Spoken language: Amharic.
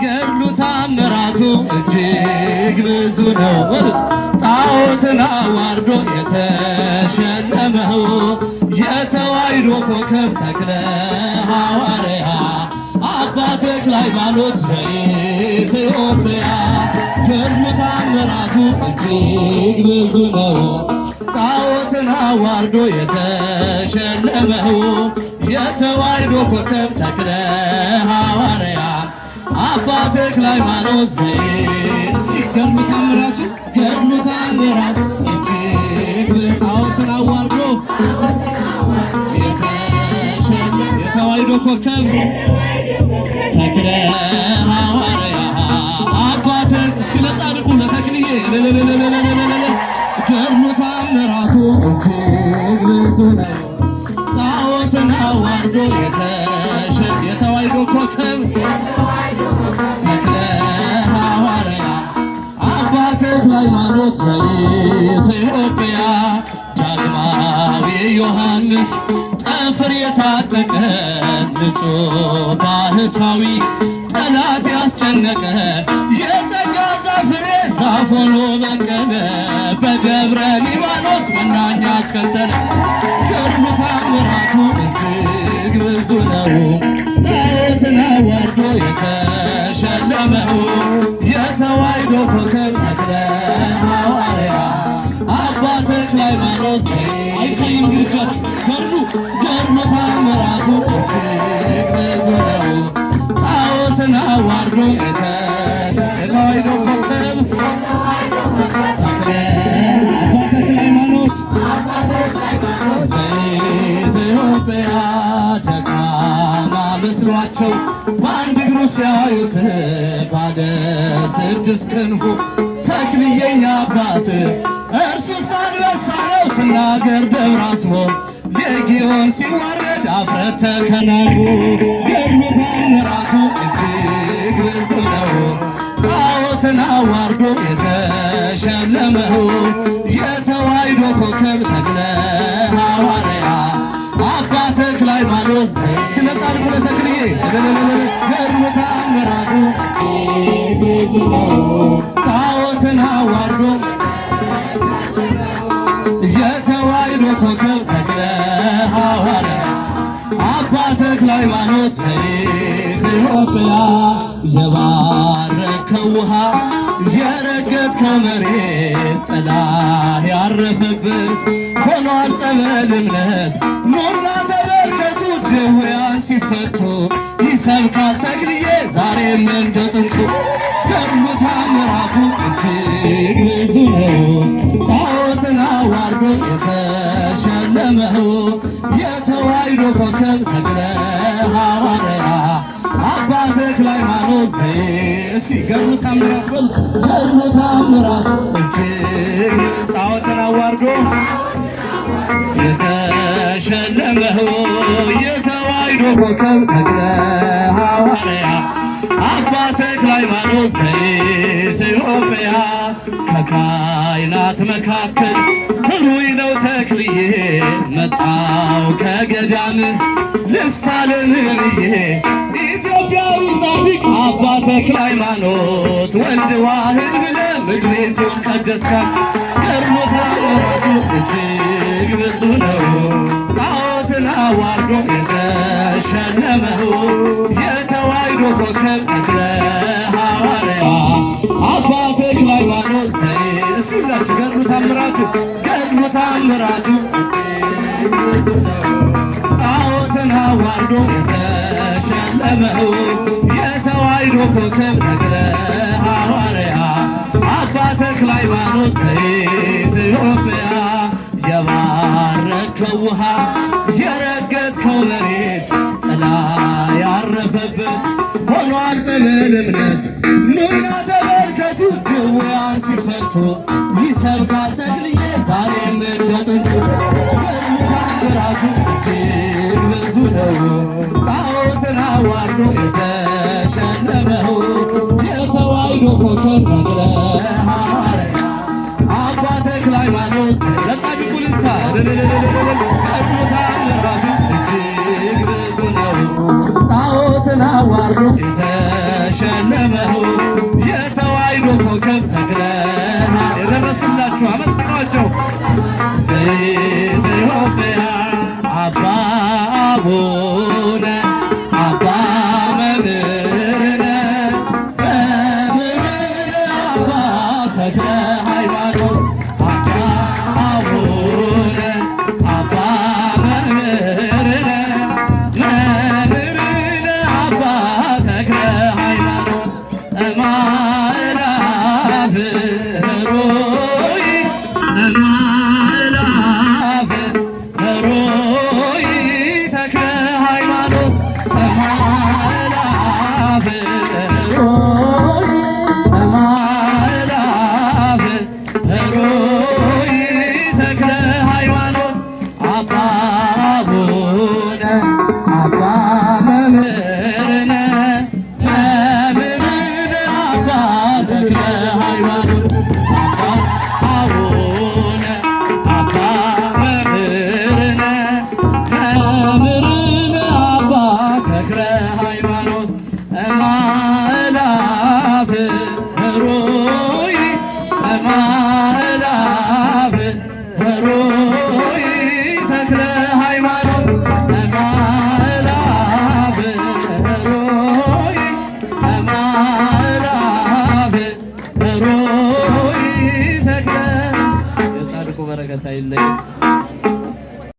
ገድሉ ታምራቱ እጅግ ብዙ ነው በሉት። ጣዖትን አዋርዶ የተሸለመው የተዋሕዶ ኮከብ ተክለ ሐዋርያ አባ ተክለ ሃይማኖት ዘኢትዮጵያ ገድሉ ታምራቱ እጅግ ብዙ ነው። ጣዖትን አዋርዶ የተሸለመው የተዋሕዶ ኮከብ ተክለ ሐዋርያ አባ ተክለ ሃይማኖት እስኪ ገድሉ ታምራቱ እጅግ ጣዖትን አዋርዶ የተዋሕዶ ኮከብ ተክለ ሐዋርያ አባ እስኪ ለጻድቁ ለተክልዬ ገድሉ ታምራቱ እጅግ ብዙ ነው። ጣዖትን አዋርዶ የተዋሕዶ ኮከብ ተክለ ሐዋርያ አባ ተክለ ሃይማኖት ዘኢትዮጵያ ዳግማዊ ዮሐንስ ጠፍር የታጠቀ ንጹሕ ባህታዊ ጠላት ያስጨነቀ የጸጋ ዛፍ ፍሬ ዛፍ ሆኖ በቀለ በደብረ ሊባኖስ መናኛ አስከተለ። ገድሉ ታምራቱ እጅግ ብዙ ነው። ጣዖትን አዋርዶ የተሸለመው የተዋሕዶ ኮከብ ተክለ ሐዋርያ አባ ተክለ ሃይማኖት አይታይም ግርጃችሁ ገድሉ ታምራቱ እጅግ ብዙ ነው። ጣዖትን አዋርዶ የተዋሕዶ ኮከብ ተክለ አባ ተክለ ሃይማኖት ዘኢትዮጵያ ደካማ መስሏቸው በአንድ እግሩ ሲያዩት ባለ ስድስት ክንፉ ተክልየኛ አባት እርሱስ አንበሳ ነው ትናገር ደብረ አስቦ ሌጊዮን ሲዋረድ አፍረት ተከናንቦ ገድሉ ታምራቱ እጅግ ብዙ ነው። ጣዖትን አዋርዶ የተሸለመው የተዋሕዶ ኮከብ ተክለ ሐዋርያ አባ ተክለ ሃይማኖት እስኪ ለጻድቁ ለተክልዬ ገድሉ ታምራቱ እጅግ ብዙ ነው። ጣዖትን አዋርዶ የተዋሕዶ ኮከብ ተክለ ሐዋርያ አባ ተክለ ሃይማኖት ዘኢትዮጵያ የባረከው ውሃ የረገጥከው መሬት ጥላ ያረፈበት ሆኗል ጸበል እምነት ኑና ተመልከቱ ድውያን ሲፈቱ ይሰብካል ተክልዬ ዛሬም እንደ ጥንቱ ገድሉ ታምራቱ እጅግ ብዙ ነው። ጣዖትን አዋርዶ የተሸለመው የተዋሕዶ ኮከብ ተክለ ሐዋርያ አባ ተክለ ሃይማኖት እስኪ ገድሉ ታምራት በሉት። ገድሉ ታምራት እጅግ ጣዖትን አዋርዶ የተሸለመው የተዋሕዶ ኮከብ ተክለ ሐዋርያ አባ ተክለ ሃይማኖት ዘኢትዮጵያ ከካህናት መካከል ሕሩይ ነው ተክልዬ መጣው ከገዳም ልሳለምህ ብዬ ኢትዮጵያዊ ጻድቅ አባ ተክለ ሃይማኖት ወልድ ዋህድ ብለህ ምድሪቱን ቀደስካት። ገድሉ ታምራቱ እጅግ ብዙ ነው። ጣዖትን አዋርዶ የተሸለመው የተዋሕዶ ኮከብ ተክለ ሐዋርያ አባ ተክለ ሃይማኖት እሱላችሁ ገድሉ ታምራቱ እጅግ ብዙ ነው። ጣዖትን አዋርዶ የተሸለመው የተዋሕዶ ኮከብ ተክለ ሐዋርያ አባ ተክለ ሃይማኖት ዘኢትዮጵያ የባረከው ውሃ የረገጥከው መሬት ጥላ ያረፈበት ሆኗል ጸበል እምነት ኑና ተመልከቱ ድውያን ሲፈቱ ይሰብካል ተክልዬ ዛሬም እንደ ጥንቱ ገድሉ ታምራቱ እጅግ ብዙ ነው። ጣዖትን አዋርዶ የተሸለመው የተዋሕዶ ኮከብ ተክለ ሐዋርያ አባ ተክለ ሃይማኖት ለጻድቁ ልልታ ገድሉ ታምራቱ እጅግ ብዙ ነው። ጣዖትን አዋርዶ የተሸለመው ከተማ